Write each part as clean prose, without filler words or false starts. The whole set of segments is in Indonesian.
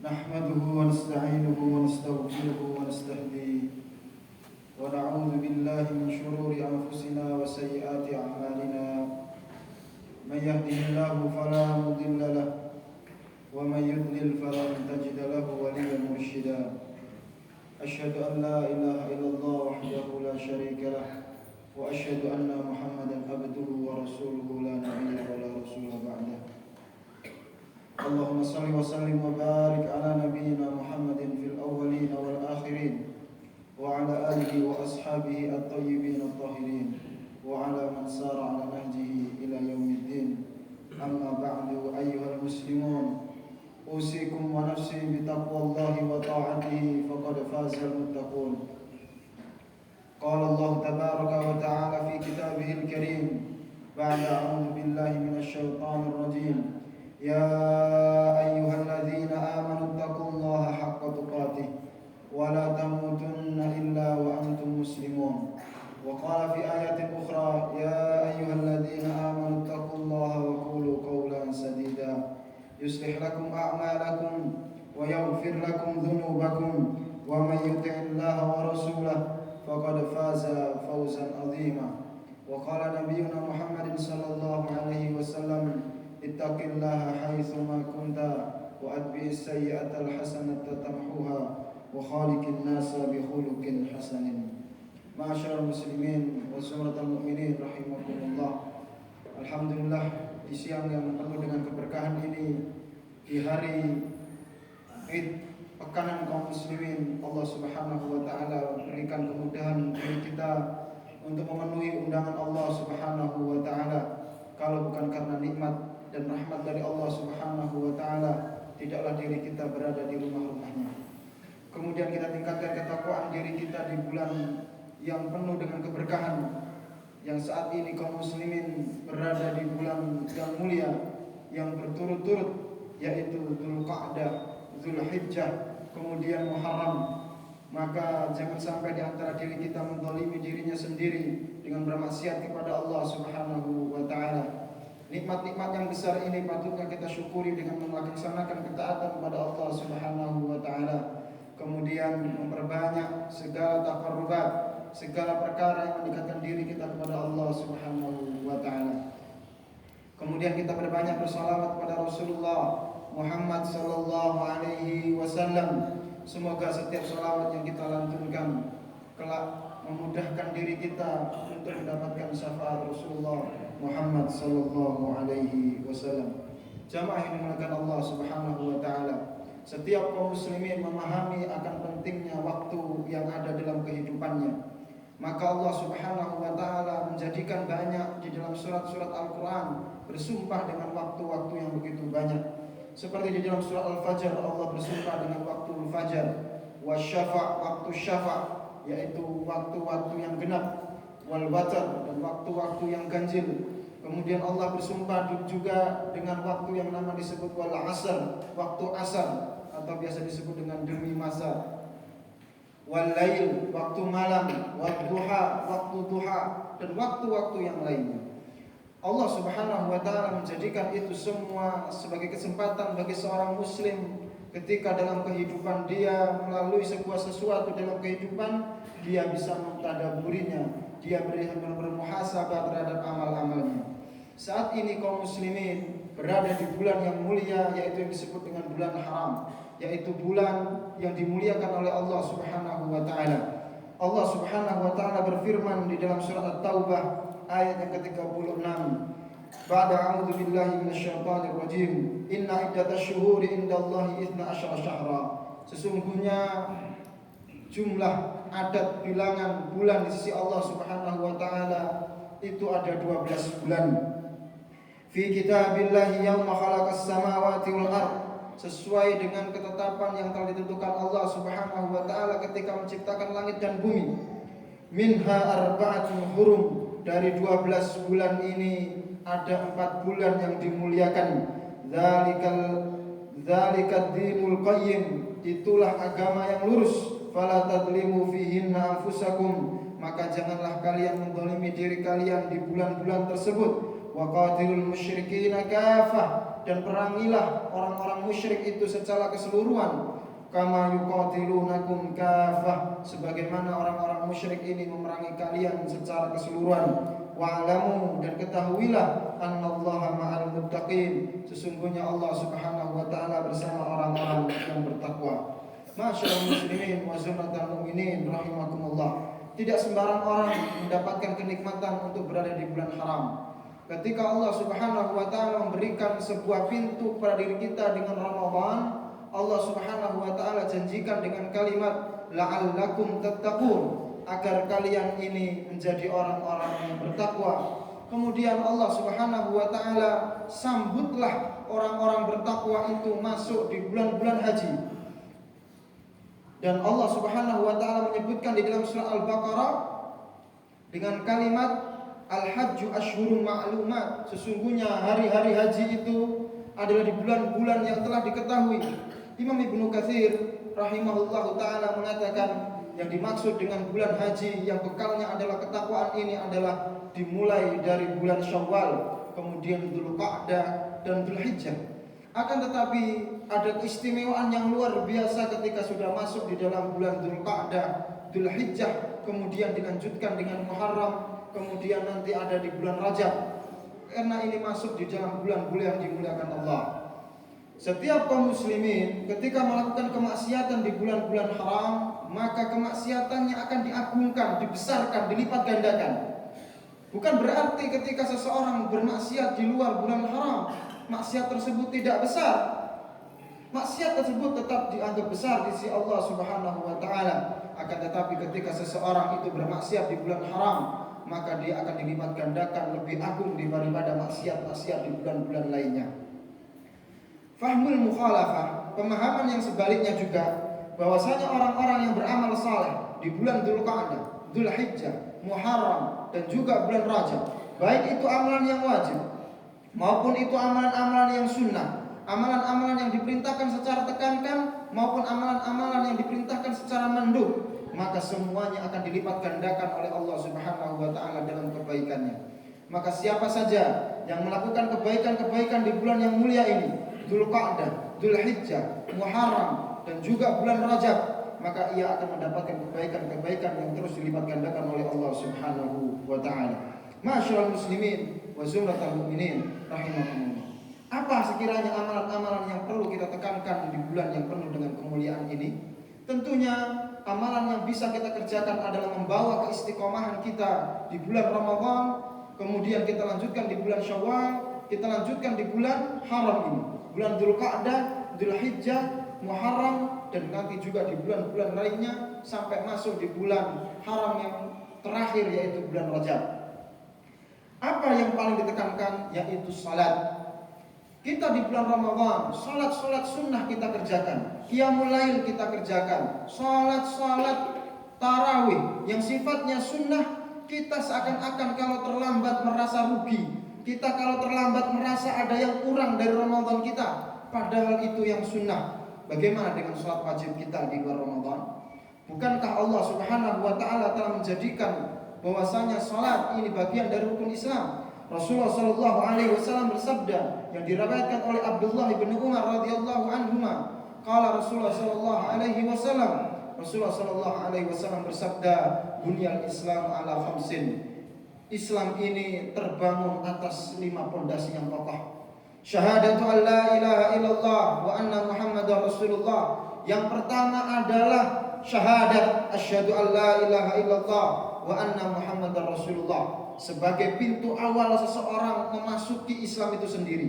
نحمده ونستعينه ونستغفره ونستهديه ونعوذ بالله من شرور أنفسنا وسيئات أعمالنا من يهده الله فلا مضل له ومن يضلل فلن تجد له وليا مرشدا أشهد أن لا إله إلا الله وحده لا شريك له وأشهد أن محمدا عبده ورسوله لا نبي ولا رسول بعده اللهم صل وسلم وبارك على نبينا محمد في الأولين والآخرين وعلى آله وأصحابه الطيبين الطاهرين وعلى من سار على نهجه إلى يوم الدين أما بعد أيها المسلمون أوصيكم ونفسي بتقوى الله وطاعته فقد فاز المتقون قال الله تبارك وتعالى في كتابه الكريم بعد أعوذ بالله من الشيطان الرجيم يا أيها الذين آمنوا اتقوا الله حق تقاته ولا تموتن إلا وأنتم مسلمون وقال في آية أخرى يا أيها الذين آمنوا اتقوا الله وقولوا قولا سديدا يصلح لكم أعمالكم ويغفر لكم ذنوبكم ومن يطع الله ورسوله فقد فاز فوزا عظيما وقال نبينا محمد صلى الله عليه وسلم اتق الله حيثما كنت وأتبع السيئة الحسنة تمحوها وخالق الناس بخلق حسن. Ma'asyiral muslimin wa suratul mu'minin rahimakumullah. Alhamdulillah, di siang yang penuh dengan keberkahan ini, di hari Id pekanan kaum muslimin, Allah Subhanahu wa taala berikan kemudahan bagi kita untuk memenuhi undangan Allah Subhanahu wa taala. Kalau bukan karena nikmat dan rahmat dari Allah Subhanahu wa taala, tidaklah diri kita berada di rumah-rumahnya. Kemudian kita tingkatkan ketakwaan diri kita di bulan yang penuh dengan keberkahan, yang saat ini kaum muslimin berada di bulan yang mulia yang berturut-turut, yaitu Dzulqa'dah, Dzulhijjah, kemudian Muharram. Maka jangan sampai di antara diri kita menzalimi dirinya sendiri dengan bermaksiat kepada Allah Subhanahu wa taala. Nikmat-nikmat yang besar ini patutnya kita syukuri dengan melaksanakan ketaatan kepada Allah Subhanahu wa taala. Kemudian memperbanyak segala taqarrubat, segala perkara yang mendekatkan diri kita kepada Allah Subhanahu wa taala. Kemudian kita berbanyak bersalawat kepada Rasulullah Muhammad sallallahu alaihi wasallam. Semoga setiap salawat yang kita lantunkan kelak memudahkan diri kita untuk mendapatkan syafaat Rasulullah Muhammad sallallahu alaihi wasallam. Jamaah yang dimuliakan Allah Subhanahu wa taala, setiap kaum muslimin memahami akan pentingnya waktu yang ada dalam kehidupannya. Maka Allah Subhanahu wa taala menjadikan banyak di dalam surat-surat Al-Qur'an bersumpah dengan waktu-waktu yang begitu banyak. Seperti di dalam surat Al-Fajr Allah bersumpah dengan waktu Fajar, wasyafa' waktu syafa', yaitu waktu-waktu yang genap, wal watar, dan waktu-waktu yang ganjil. Kemudian Allah bersumpah juga dengan waktu yang nama disebut wal asar, waktu asar, atau biasa disebut dengan demi masa. Wal lail, waktu malam, wal duha, waktu duha, dan waktu-waktu yang lainnya. Allah Subhanahu wa taala menjadikan itu semua sebagai kesempatan bagi seorang muslim ketika dalam kehidupan dia melalui sebuah sesuatu dalam kehidupan, dia bisa mentadabburinya, dia bermuhasabah terhadap amal-amalnya. Saat ini kaum muslimin berada di bulan yang mulia, yaitu yang disebut dengan bulan haram, yaitu bulan yang dimuliakan oleh Allah Subhanahu wa taala. Allah Subhanahu wa taala berfirman di dalam surat At-Taubah ayat yang ke-36. Ba'da a'udzu billahi minasyaitonir rajim. Inna iddatasy syuhuri indallahi 12 syahra. Sesungguhnya jumlah adat bilangan bulan di sisi Allah Subhanahu wa taala itu ada 12 bulan. Fi kitabillahi yauma khalaqas samawati wal ardh, sesuai dengan ketetapan yang telah ditentukan Allah Subhanahu wa taala ketika menciptakan langit dan bumi. Minha arba'atun hurum, dari 12 bulan ini ada 4 bulan yang dimuliakan. Dzalikad dinul qayyim, itulah agama yang lurus. Fala tadlimu fihinna anfusakum, maka janganlah kalian menzalimi diri kalian di bulan-bulan tersebut. Wa qatilul musyrikina kafah, dan perangilah orang-orang musyrik itu secara keseluruhan. Kama yuqatilunakum kafah, sebagaimana orang-orang musyrik ini memerangi kalian secara keseluruhan. Wa'lamu, dan ketahuilah, annallaha ma'al muttaqin, sesungguhnya Allah Subhanahu wa taala bersama orang-orang yang bertakwa. Masyaallah muslimin wa sunnatul mu'minin rahimakumullah. Tidak sembarang orang mendapatkan kenikmatan untuk berada di bulan haram. Ketika Allah Subhanahu wa taala memberikan sebuah pintu pada diri kita dengan Ramadan, Allah Subhanahu wa taala janjikan dengan kalimat la'allakum tattaqun, agar kalian ini menjadi orang-orang yang bertakwa. Kemudian Allah Subhanahu wa taala sambutlah orang-orang bertakwa itu masuk di bulan-bulan haji. Dan Allah Subhanahu wa taala menyebutkan di dalam surah Al-Baqarah dengan kalimat Al-Hajju Ashhurun Ma'lumat, sesungguhnya hari-hari haji itu adalah di bulan-bulan yang telah diketahui. Imam Ibnu Katsir rahimahullahu taala mengatakan yang dimaksud dengan bulan haji yang bekalnya adalah ketakwaan ini adalah dimulai dari bulan Syawal, kemudian Dzulqa'dah dan Dzulhijjah. Akan tetapi ada keistimewaan yang luar biasa ketika sudah masuk di dalam bulan Dzulqa'dah, Dzulhijjah, kemudian dilanjutkan dengan Muharram, kemudian nanti ada di bulan Rajab. Karena ini masuk di dalam bulan-bulan yang dimuliakan Allah. Setiap kaum muslimin ketika melakukan kemaksiatan di bulan-bulan haram, maka kemaksiatannya akan diagungkan, dibesarkan, dilipat gandakan. Bukan berarti ketika seseorang bermaksiat di luar bulan haram, maksiat tersebut tidak besar. Maksiat tersebut tetap dianggap besar di sisi Allah Subhanahu wa taala. Akan tetapi ketika seseorang itu bermaksiat di bulan haram, maka dia akan dilipat gandakan lebih agung daripada maksiat-maksiat di bulan-bulan lainnya. Fahmul mukhalafah, pemahaman yang sebaliknya juga, bahwasanya orang-orang yang beramal saleh di bulan Dzulqa'dah, Dzulhijjah, Muharram dan juga bulan Rajab, baik itu amalan yang wajib maupun itu amalan-amalan yang sunnah, amalan-amalan yang diperintahkan secara tekankan maupun amalan-amalan yang diperintahkan secara mandub, maka semuanya akan dilipat gandakan oleh Allah Subhanahu wa taala dalam kebaikannya. Maka siapa saja yang melakukan kebaikan-kebaikan di bulan yang mulia ini, Dzulqa'dah, Dzulhijjah, Muharram dan juga bulan Rajab, maka ia akan mendapatkan kebaikan-kebaikan yang terus dilipat gandakan oleh Allah Subhanahu wa taala. Masyaallah muslimin wa sunnatul mu'minin rahimakumullah. Apa sekiranya amalan-amalan yang perlu kita tekankan di bulan yang penuh dengan kemuliaan ini? Tentunya amalan yang bisa kita kerjakan adalah membawa keistiqomahan kita di bulan Ramadan, kemudian kita lanjutkan di bulan Syawal, kita lanjutkan di bulan haram ini, bulan Dzulqa'dah, Dzulhijjah, Muharram, dan nanti juga di bulan-bulan lainnya sampai masuk di bulan haram yang terakhir yaitu bulan Rajab. Apa yang paling ditekankan? Yaitu salat. Kita di bulan Ramadan, salat-salat sunnah kita kerjakan, qiyamul lail kita kerjakan, salat-salat tarawih yang sifatnya sunnah. Kita seakan-akan kalau terlambat merasa rugi, kita kalau terlambat merasa ada yang kurang dari Ramadan kita, padahal itu yang sunnah. Bagaimana dengan salat wajib kita di luar Ramadan? Bukankah Allah Subhanahu wa taala telah menjadikan bahwasanya salat ini bagian dari rukun Islam? Rasulullah sallallahu alaihi wasallam bersabda yang diriwayatkan oleh Abdullah bin Umar radhiyallahu anhuma, qala Rasulullah sallallahu alaihi wasallam bersabda, bunyal Islam ala khamsin. Islam ini terbangun atas 5 pondasi yang kokoh. Syahadatu an la ilaha illallah wa anna Muhammadar Rasulullah. Yang pertama adalah syahadat asyhadu an la ilaha illallah wa anna Muhammadar Rasulullah, sebagai pintu awal seseorang memasuki Islam itu sendiri.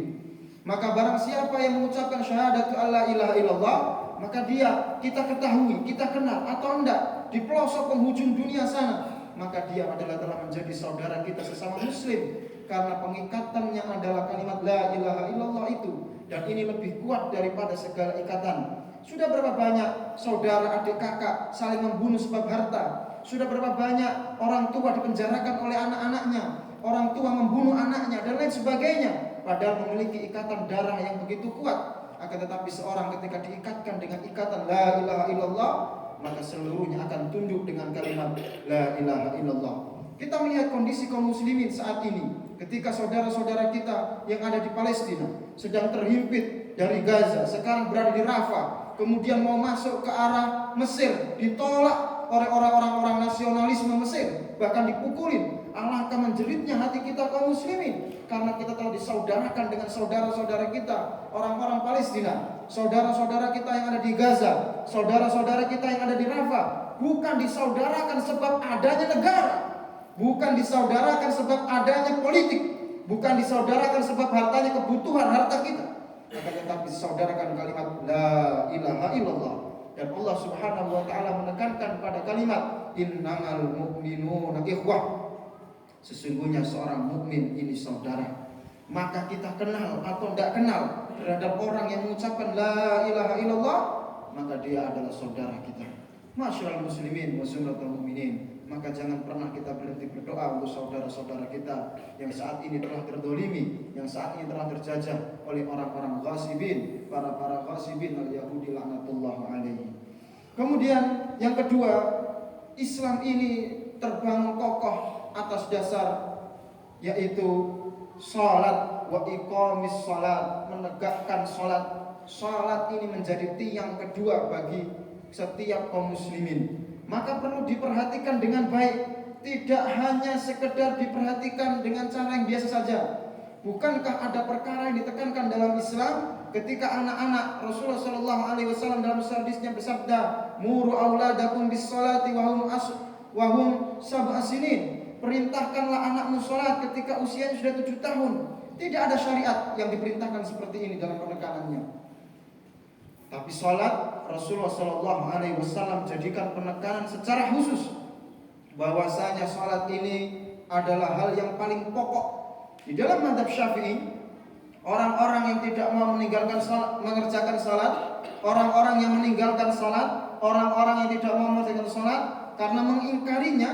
Maka barang siapa yang mengucapkan syahadatu an la ilaha illallah, maka dia kita ketahui, kita kenal atau enggak di pelosok penghujung dunia sana, maka dia adalah telah menjadi saudara kita sesama muslim, karena pengikatannya adalah kalimat la ilaha illallah itu, dan ini lebih kuat daripada segala ikatan. Sudah berapa banyak saudara, adik, kakak saling membunuh sebab harta? Sudah berapa banyak orang tua dipenjarakan oleh anak-anaknya, orang tua membunuh anaknya dan lain sebagainya, padahal memiliki ikatan darah yang begitu kuat. Akan tetapi seorang ketika diikatkan dengan ikatan la ilaha illallah, maka seluruhnya akan tunduk dengan kalimat la ilaha illallah. Kita melihat kondisi kaum muslimin saat ini ketika saudara-saudara kita yang ada di Palestina sedang terhimpit dari Gaza, sekarang berada di Rafah, kemudian mau masuk ke arah Mesir, ditolak oleh orang-orang nasionalisme Mesir, bahkan dipukulin. Alangkah menjeritnya hati kita kaum muslimin, karena kita telah disaudarakan dengan saudara-saudara kita orang-orang Palestina, saudara-saudara kita yang ada di Gaza, saudara-saudara kita yang ada di Rafah. Bukan disaudarakan sebab adanya negara, bukan disaudarakan sebab adanya politik, bukan disaudarakan sebab hartanya kebutuhan harta kita, akan tetapi disaudarakan kalimat la ilaha illallah. Dan Allah Subhanahu wa taala menekankan pada kalimat innamal mu'minuna ikhwah. Sesungguhnya seorang mukmin ini saudara. Maka kita kenal atau tidak kenal terhadap orang yang mengucapkan la ilaha illallah, maka dia adalah saudara kita. Masyaallah muslimin wa sunnatul mu'minin. Maka jangan pernah kita berhenti berdoa untuk saudara-saudara kita yang saat ini telah terdolimi, yang saat ini telah terjajah oleh orang-orang ghasibin, para ghasibin al-Yahudi laknatullah alaihi. Kemudian yang kedua, Islam ini terbangun kokoh atas dasar yaitu salat wa iqamis salat, menegakkan salat. Salat ini menjadi tiang kedua bagi setiap kaum muslimin. Maka perlu diperhatikan dengan baik, tidak hanya sekedar diperhatikan dengan cara yang biasa saja. Bukankah ada perkara yang ditekankan dalam Islam ketika anak-anak Rasulullah sallallahu alaihi wasallam dalam hadisnya bersabda, "Muru auladakum bis-shalati wa hum sab'a sinin." Perintahkanlah anakmu salat ketika usianya sudah 7 tahun. Tidak ada syariat yang diperintahkan seperti ini dalam penekanannya. Tapi salat Rasulullah sallallahu alaihi wasallam jadikan penekanan secara khusus bahwasanya salat ini adalah hal yang paling pokok. Di dalam mazhab Syafi'i, orang-orang yang tidak mau meninggalkan salat, mengerjakan salat, orang-orang yang meninggalkan salat, orang-orang yang tidak mau mengerjakan salat karena mengingkarinya,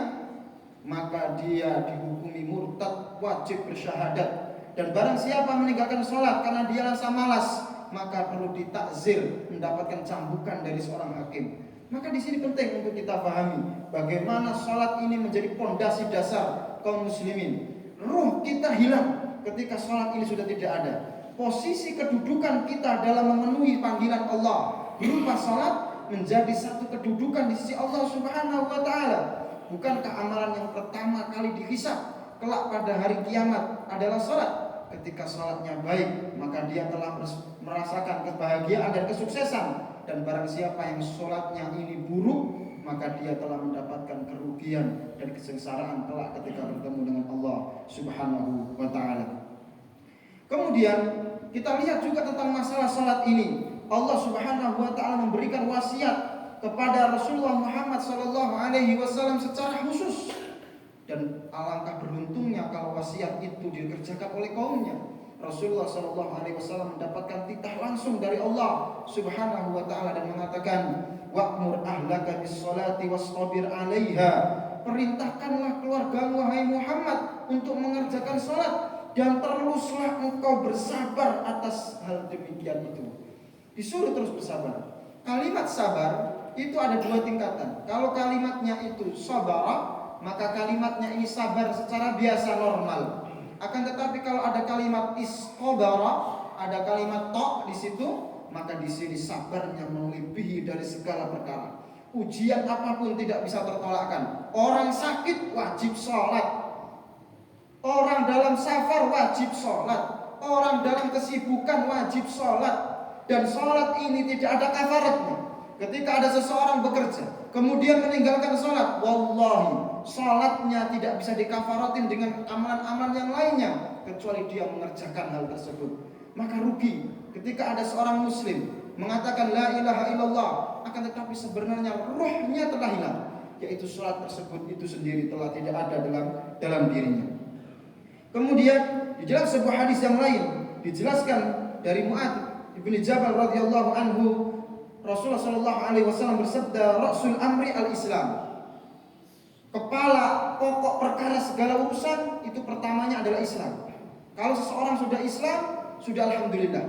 maka dia dihukumi murtad, wajib bersyahadat. Dan barang siapa meninggalkan salat karena dia rasa malas, maka perlu ditakzir, mendapatkan cambukan dari seorang hakim. Maka di sini penting untuk kita pahami bagaimana salat ini menjadi pondasi dasar kaum muslimin. Ruh kita hilang ketika salat ini sudah tidak ada. Posisi kedudukan kita dalam memenuhi panggilan Allah berupa salat menjadi satu kedudukan di sisi Allah Subhanahu wa taala. Bukankah amalan yang pertama kali dihisab kelak pada hari kiamat adalah salat? Ketika salatnya baik, maka dia telah merasakan kebahagiaan dan kesuksesan. Dan barang siapa yang salatnya ini buruk, maka dia telah mendapatkan kerugian dan kesengsaraan kelak ketika bertemu dengan Allah Subhanahu wa taala. Kemudian kita lihat juga tentang masalah salat ini. Allah Subhanahu wa taala memberikan wasiat kepada Rasulullah Muhammad sallallahu alaihi wasallam secara khusus. Dan alangkah beruntungnya kalau wasiat itu dikerjakan oleh kaumnya. Rasulullah sallallahu alaihi wasallam mendapatkan titah langsung dari Allah Subhanahu wa taala dan mengatakan, "Wa'mur ahlaka bis-shalati wastabir 'alaiha." Perintahkanlah keluargamu wahai Muhammad untuk mengerjakan salat dan teruslah engkau bersabar atas hal demikian itu. Disuruh terus bersabar. Kalimat sabar itu ada 2 tingkatan. Kalau kalimatnya itu sabara, maka kalimatnya ini sabar secara biasa normal. Akan tetapi kalau ada kalimat isqobara, ada kalimat tok di situ, maka di sini sabarnya melebihi dari segala perkara. Ujian apapun tidak bisa tertolakkan. Orang sakit wajib sholat. Orang dalam safar wajib sholat. Orang dalam kesibukan wajib sholat. Dan sholat ini tidak ada kafaratnya. Ketika ada seseorang bekerja kemudian meninggalkan sholat, wallahi sholatnya tidak bisa dikafaratin dengan amalan-amalan yang lainnya kecuali dia mengerjakan hal tersebut. Maka rugi ketika ada seorang muslim mengatakan la ilaha illallah, akan tetapi sebenarnya ruhnya telah hilang, yaitu sholat tersebut itu sendiri telah tidak ada dalam dirinya. Kemudian di dalam sebuah hadis yang lain dijelaskan dari Mu'adz bin Jabal radhiyallahu anhu, Rasulullah sallallahu alaihi wasallam bersabda, "Rasul amri al-Islam." Kepala pokok perkara segala urusan itu pertamanya adalah Islam. Kalau seseorang sudah Islam, sudah alhamdulillah.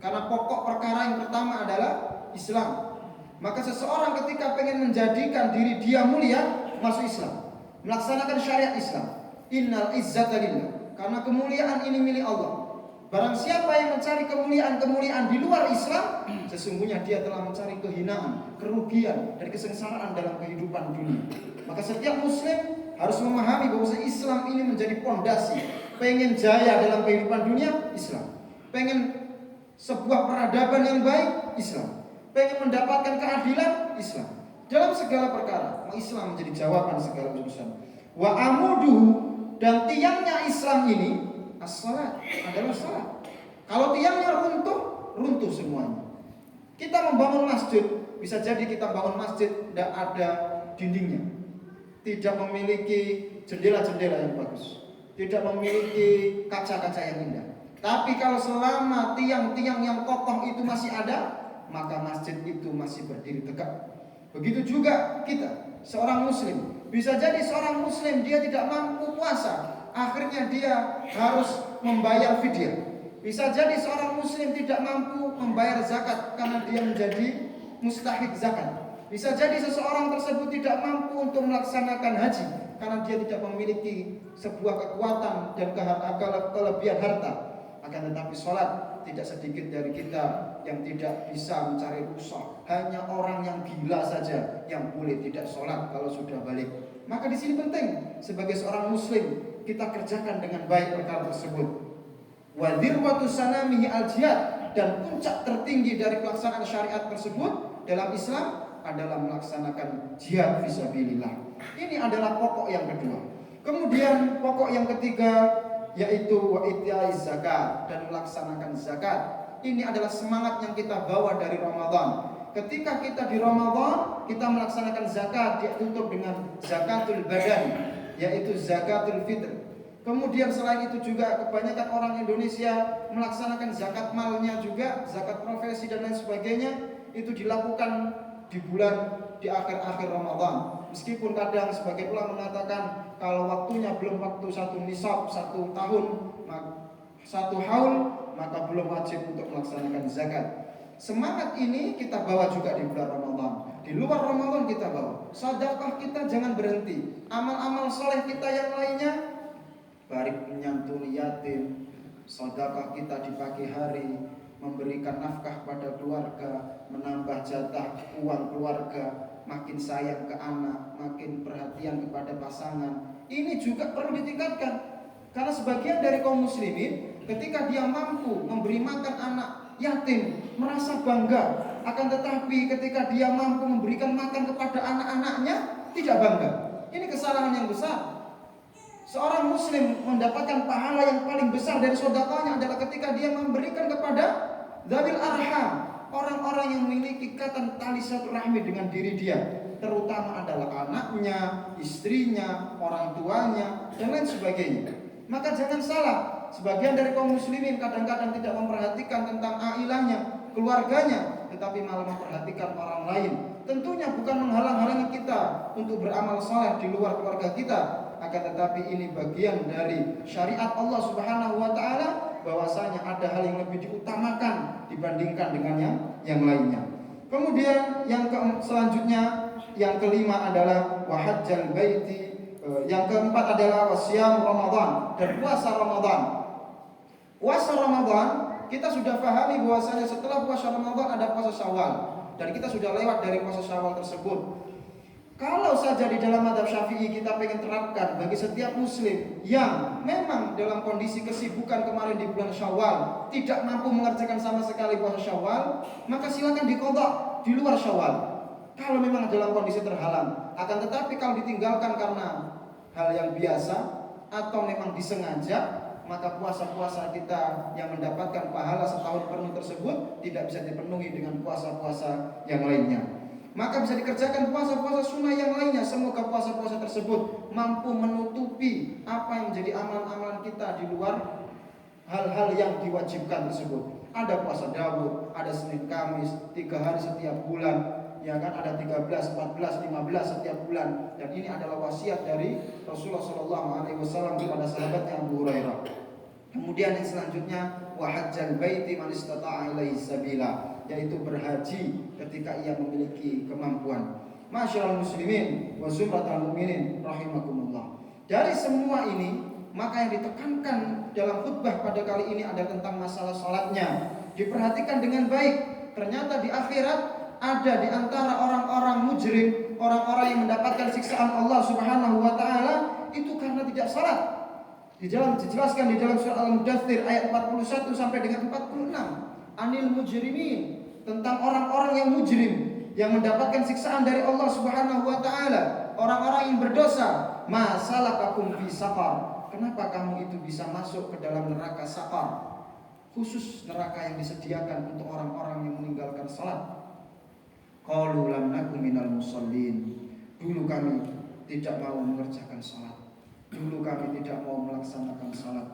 Karena pokok perkara yang pertama adalah Islam. Maka seseorang ketika pengen menjadikan diri dia mulia, masuk Islam, melaksanakan syariat Islam. Innal izzata lillah. karena kemuliaan ini milik Allah. Barang siapa yang mencari kemuliaan di luar Islam, sesungguhnya dia telah mencari kehinaan, kerugian, dan kesengsaraan dalam kehidupan dunia. Maka setiap muslim harus memahami bahwa Islam ini menjadi pondasi. Pengen jaya dalam kehidupan dunia, Islam. Pengen sebuah peradaban yang baik, Islam. Pengen mendapatkan keadilan, Islam. Dalam segala perkara, Islam menjadi jawaban segala urusan. Wa amuduhu, dan tiangnya Islam ini as-salat, adalah salat. Kalau tiangnya runtuh semuanya. Kita membangun masjid, bisa jadi kita bangun masjid tidak ada dindingnya, tidak memiliki jendela-jendela yang bagus, tidak memiliki kaca-kaca yang indah. Tapi kalau selama tiang-tiang yang kokoh itu masih ada, maka masjid itu masih berdiri tegak. Begitu juga kita, seorang muslim. Bisa jadi seorang muslim dia tidak mampu puasa, akhirnya dia harus membayar fidyah. Bisa jadi seorang muslim tidak mampu membayar zakat karena dia menjadi mustahik zakat. Bisa jadi seseorang tersebut tidak mampu untuk melaksanakan haji karena dia tidak memiliki sebuah kekuatan dan kelebihan harta. Akan tetapi sholat, tidak sedikit dari kita yang tidak bisa mencari rukhsah. Hanya orang yang gila saja yang boleh tidak sholat kalau sudah balik. Maka di sini penting sebagai seorang muslim kita kerjakan dengan baik perkara tersebut. Wa dzirwatu sanamihi al-jihad, dan puncak tertinggi dari pelaksanaan syariat tersebut dalam Islam adalah melaksanakan jihad fisabilillah. Ini adalah pokok yang kedua. Kemudian pokok yang ketiga yaitu wa itaiz zakat, dan melaksanakan zakat. Ini adalah semangat yang kita bawa dari Ramadan. Ketika kita di Ramadan, kita melaksanakan zakat, ditutup dengan zakatul badan, yaitu zakatul fitr. Kemudian selain itu juga kebanyakan orang Indonesia melaksanakan zakat malnya juga, zakat profesi dan lain sebagainya. Itu dilakukan di akhir-akhir Ramadan. Meskipun kadang sebagian ulama mengatakan kalau waktunya belum waktu satu nisab, 1 tahun, 1 haul, maka belum wajib untuk melaksanakan zakat. Semangat ini kita bawa juga di bulan Ramadan. Di luar Ramadan kita bawa. Sedekah kita jangan berhenti. Amal-amal soleh kita yang lainnya, barik menyantuni yatim, sedekah kita di pagi hari, memberikan nafkah pada keluarga, menambah jatah uang keluarga, makin sayang ke anak, makin perhatian kepada pasangan. Ini juga perlu ditingkatkan. Karena sebagian dari kaum muslimin ketika dia mampu memberi makan anak yatim merasa bangga, akan tetapi ketika dia mampu memberikan makan kepada anak-anaknya tidak bangga. Ini kesalahan yang besar. Seorang muslim mendapatkan pahala yang paling besar dari sedekahnya adalah ketika dia memberikan kepada dzawil arham, orang-orang yang memiliki ikatan tali silaturahmi dengan diri dia, terutama adalah anaknya, istrinya, orang tuanya, dan lain sebagainya. Maka jangan salah, sebagian dari kaum muslimin kadang-kadang tidak memperhatikan tentang ailahnya, keluarganya, tetapi malah memperhatikan orang lain. Tentunya bukan menghalang-halangi kita untuk beramal saleh di luar keluarga kita, akan tetapi ini bagian dari syariat Allah Subhanahu wa taala, bahwasanya ada hal yang lebih diutamakan dibandingkan dengan yang lainnya. Kemudian yang selanjutnya, yang kelima adalah wahajjal baiti. Yang keempat adalah wasyam Ramadan, dan puasa Ramadan. Puasa Ramadan kita sudah pahami bahwasanya setelah puasa Ramadan ada puasa Syawal, dan kita sudah lewat dari puasa Syawal tersebut. Kalau saja di dalam mazhab Syafi'i kita pengen terapkan bagi setiap muslim yang memang dalam kondisi kesibukan kemarin di bulan Syawal tidak mampu mengerjakan sama sekali puasa Syawal, maka silakan diqadha di luar Syawal. Kalau memang dalam kondisi terhalang, akan tetapi kalau ditinggalkan karena hal yang biasa atau memang disengaja, maka puasa-puasa kita yang mendapatkan pahala setahun penuh tersebut tidak bisa dipenuhi dengan puasa-puasa yang lainnya. Maka bisa dikerjakan puasa-puasa sunnah yang lainnya. Semoga puasa-puasa tersebut mampu menutupi apa yang menjadi amalan-amalan kita di luar hal-hal yang diwajibkan tersebut. Ada puasa Daud, ada Senin Kamis, 3 hari setiap bulan, ya kan, ada 13, 14, 15 setiap bulan. Dan ini adalah wasiat dari Rasulullah SAW kepada sahabatnya Abu Hurairah. Kemudian yang selanjutnya wahajjal baiti man istata'a ilaihi sabila, yaitu berhaji ketika ia memiliki kemampuan. Masyaallah muslimin wa zumratul mukminin rahimakumullah. Dari semua ini Maka yang ditekankan dalam khutbah pada kali ini adalah tentang masalah salatnya. Diperhatikan dengan baik. Ternyata di akhirat ada di antara orang-orang mujrim, orang-orang yang mendapatkan siksaan Allah Subhanahu wa taala itu karena tidak salat. Dijelaskan di dalam surah Al-Mudaththir ayat 41 sampai dengan 46. Anil mujrimin, tentang orang-orang yang mujrim yang mendapatkan siksaan dari Allah Subhanahu wa taala, orang-orang yang berdosa. Masalakakum fi saqar? Kenapa kamu itu bisa masuk ke dalam neraka saqar? Khusus neraka yang disediakan untuk orang-orang yang meninggalkan salat. Qalu lam nakum minal musallin. Dulu kami tidak mau mengerjakan salat. Dulu kami tidak mau melaksanakan salat.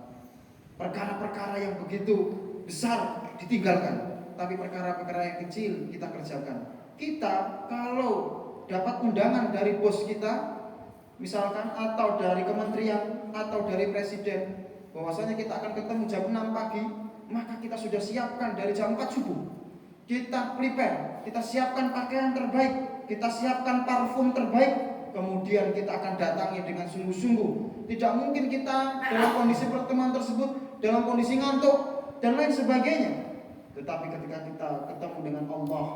Perkara-perkara yang begitu besar ditinggalkan, tapi perkara-perkara yang kecil kita kerjakan. Kita kalau dapat undangan dari bos kita, misalkan, atau dari kementerian, atau dari presiden, bahwasanya kita akan ketemu jam 6 pagi, maka kita sudah siapkan dari jam 4 subuh. Kita prepare, kita siapkan pakaian terbaik, kita siapkan parfum terbaik, kemudian kita akan datangi dengan sungguh-sungguh. Tidak mungkin kita dalam kondisi pertemuan tersebut dalam kondisi ngantuk dan lain sebagainya. Tetapi ketika kita ketemu dengan Allah,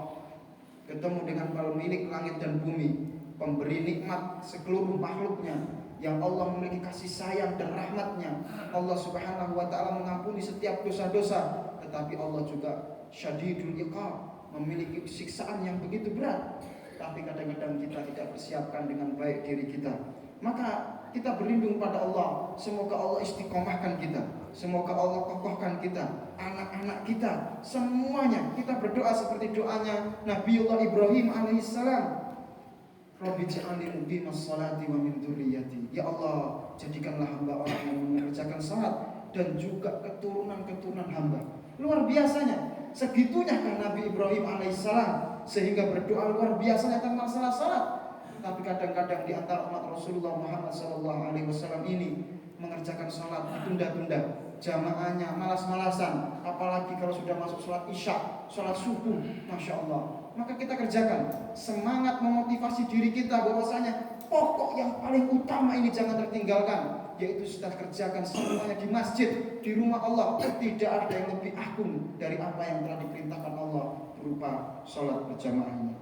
ketemu dengan pemilik langit dan bumi, pemberi nikmat seluruh makhluknya, yang Allah memiliki kasih sayang dan rahmatnya, Allah Subhanahu wa ta'ala mengampuni setiap dosa-dosa, tetapi Allah juga syadidul iqab, memiliki siksaan yang begitu berat. Tapi kadang-kadang kita tidak persiapkan dengan baik diri kita. Maka kita berlindung pada Allah. Semoga Allah istiqomahkan kita, semoga Allah kokohkan kita, anak-anak kita, semuanya. Kita berdoa seperti doanya Nabiullah Ibrahim alaihissalam, Rabbi ja'alni muqimas salati wa min dzurriyyati. Ya Allah, jadikanlah hamba orang yang mengerjakan salat dan juga keturunan-keturunan hamba. Luar biasanya, segitunya kan Nabi Ibrahim alaihissalam, sehingga berdoa luar biasanya tentang masalah salat. Tapi kadang-kadang di antara umat Rasulullah Muhammad SAW ini mengerjakan salat ditunda-tunda, jamaahnya malas-malasan, apalagi kalau sudah masuk salat isya, salat subuh, masya Allah. Maka kita kerjakan, semangat memotivasi diri kita bahwasanya pokok yang paling utama ini jangan tertinggalkan, yaitu sudah kerjakan semuanya di masjid, di rumah Allah. Tidak ada yang lebih agung dari apa yang telah diperintahkan Allah berupa salat berjamaah ini.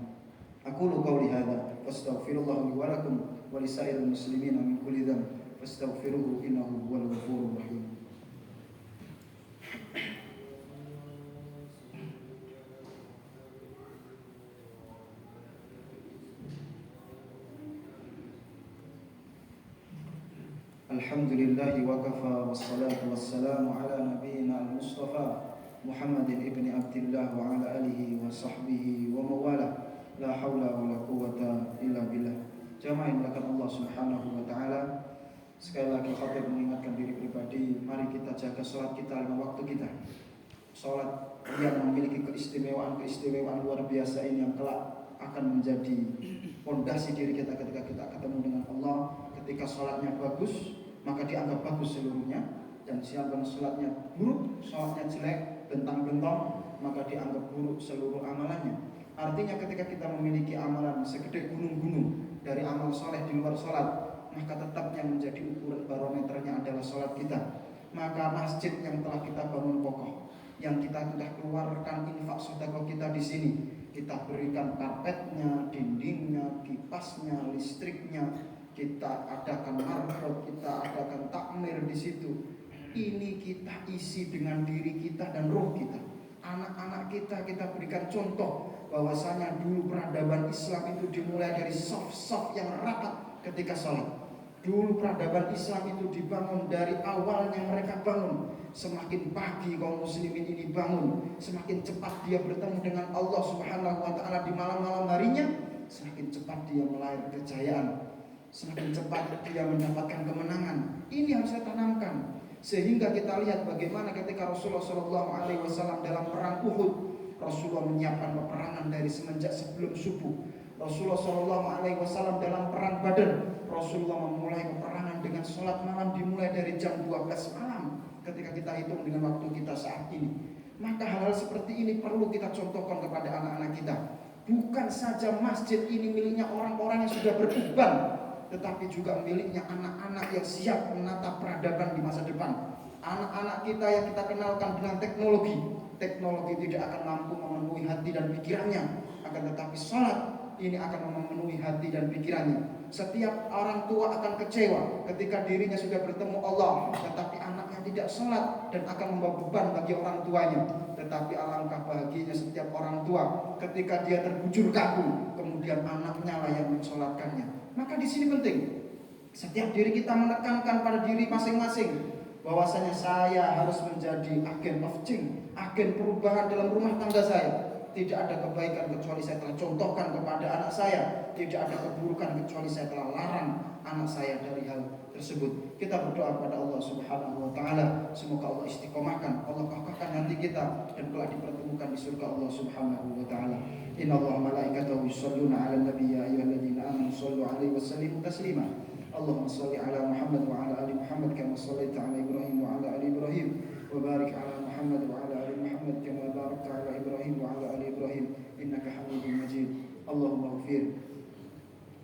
Aqulu qawli hadza wastaghfirullah li wa lakum wa lisairil muslimin min kulli dhanb fastaghfiruhu innahu huwal ghafurur rahim. Alhamdulillahi wa kafa wassalatu wassalamu ala nabiyyina al-mustafa Muhammadin ibni Abdillah wa ala alihi wa sahbihi wa mawala. La haula wa la quwwata illa billah. Jamaah yang dimuliakan Allah Subhanahu wa taala, sekali lagi khatib mengingatkan diri pribadi, mari kita jaga salat kita 5 waktu kita. Salat yang memiliki keistimewaan luar biasa ini yang kelak akan menjadi fondasi diri kita ketika kita ketemu dengan Allah. Ketika salatnya bagus, maka dianggap bagus seluruhnya, dan siapa salatnya buruk, salatnya jelek, bentang-bentong, maka dianggap buruk seluruh amalannya. Artinya ketika kita memiliki amalan segede gunung-gunung dari amal soleh di luar sholat, maka tetap yang menjadi ukuran barometernya adalah sholat kita. Maka masjid yang telah kita bangun kokoh, yang kita sudah keluarkan infak sedekah kita di sini, kita berikan karpetnya, dindingnya, kipasnya, listriknya, kita adakan markot, kita adakan takmir di situ. Ini kita isi dengan diri kita dan roh kita. Anak-anak kita berikan contoh bahwasanya dulu peradaban Islam itu dimulai dari saf-saf yang rapat ketika sholat. Dulu peradaban Islam itu dibangun dari awalnya mereka bangun. Semakin pagi kaum muslimin ini bangun, semakin cepat dia bertemu dengan Allah Subhanahu wa ta'ala di malam-malam harinya, semakin cepat dia melahir kejayaan, semakin cepat dia mendapatkan kemenangan. Ini harus saya tanamkan. Sehingga kita lihat bagaimana ketika Rasulullah SAW dalam perang Uhud, Rasulullah menyiapkan peperangan dari semenjak sebelum subuh. Rasulullah SAW dalam perang Badar, Rasulullah memulai peperangan dengan sholat malam dimulai dari jam 12 malam. Ketika kita hitung dengan waktu kita saat ini, maka hal-hal seperti ini perlu kita contohkan kepada anak-anak kita. Bukan saja masjid ini miliknya orang-orang yang sudah beruban, tetapi juga miliknya anak-anak yang siap menatap peradaban di masa depan. Anak-anak kita yang kita kenalkan dengan teknologi tidak akan mampu memenuhi hati dan pikirannya, akan tetapi salat ini akan memenuhi hati dan pikirannya. Setiap orang tua akan kecewa ketika dirinya sudah bertemu Allah, tetapi anaknya tidak salat dan akan membawa beban bagi orang tuanya. Tetapi alangkah bahagianya setiap orang tua ketika dia terbujur kaku, kemudian anaknya lah yang mensolatkannya. Maka di sini penting, setiap diri kita menekankan pada diri masing-masing bahwasanya saya harus menjadi agen of change, agen perubahan dalam rumah tangga saya. Tidak ada kebaikan kecuali saya telah contohkan kepada anak saya. Tidak ada keburukan kecuali saya telah larang anak saya dari hal tersebut. Kita berdoa kepada Allah Subhanahu wa taala, semoga Allah istiqomahkan, Allah kokohkan hati kita dan kelak dipertemukan di surga Allah Subhanahu wa taala. Innallaha malaikatahu yusholluna 'alan nabiy ya ayyuhalladzina amanu shallu 'alaihi wa sallimu taslima. Allahumma shalli 'ala Muhammad wa 'ala ali Muhammad kama shallaita 'ala Ibrahim wa 'ala ali Ibrahim wa barik 'ala Muhammad wa 'ala ali Muhammad kama barakta 'ala Ibrahim wa 'ala ali Ibrahim innaka Hamidum Majid. Allahumma ighfir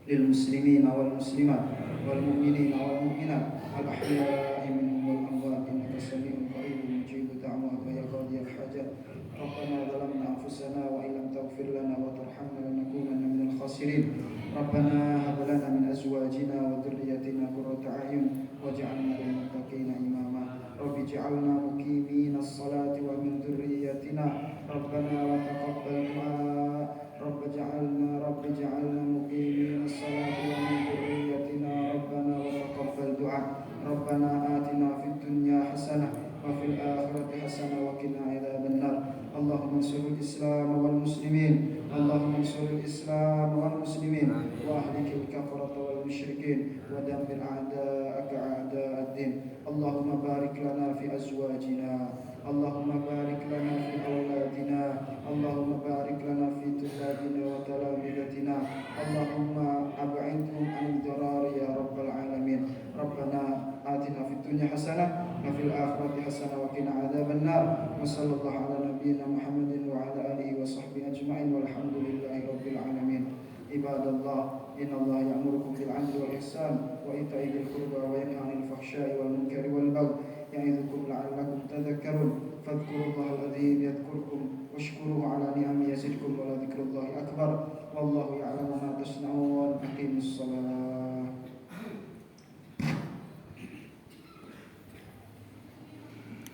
lil muslimina wal muslimat wal mu'minina wal mu'minat al ahya'i minhum wal amwat innaka samii'un qaribun mujibud da'wat ya qadiyal hajat. Rabbana zalamna anfusana wa illam taghfir lana wa tarhamna lanakunanna minal khasirin. Rabbana hab lana min azwajina wa dhurriyyatina qurrata a'yun waj'alna lil muttaqina imama. Rabbi ij'alna muqimina as-salati wa min dhurriyyatina Rabbana wa taqabbal du'a. Rabbi ij'alna muqimina as-salati wa min dhurriyyatina Rabbana wa taqabbal du'a. Rabbana atina fid dunya hasanah wa fil akhirati hasanah wa qina adzaban nar. Allahumma ansuril Islam wal muslimin. Allahumma ansuril Islam wal muslimin wa ahlikil kafarata wal musyrikin wa dammir a'da'aka a'da'ad-din. Allahumma barik lana fi azwajina, Allahumma barik lana fi awladina, Allahumma barik lana fi tulabina wa talamidatina. Allahumma ab'idhum an dharari ya rabbal alamin. Rabbana atina fid dunya hasanah wa fil akhirati hasanah wa qina adzaban nar. Wa sallallahu ala nabiyyina Muhammadin wa ala alihi wa sahbihi ajma'in walhamdulillahi rabbil alamin. Ibadallah, innallaha ya'murukum bil 'adli wal ihsan wa ita'i dzil qurba wa yanha 'anil fahsya'i wal munkari wal baghi ya'idukum la'allakum tadhakkarun. Fadhkurullahal 'azim yadhkurkum washkuruhu 'ala ni'amihi yazidkum wa la dzikrullahi akbar. Wallahu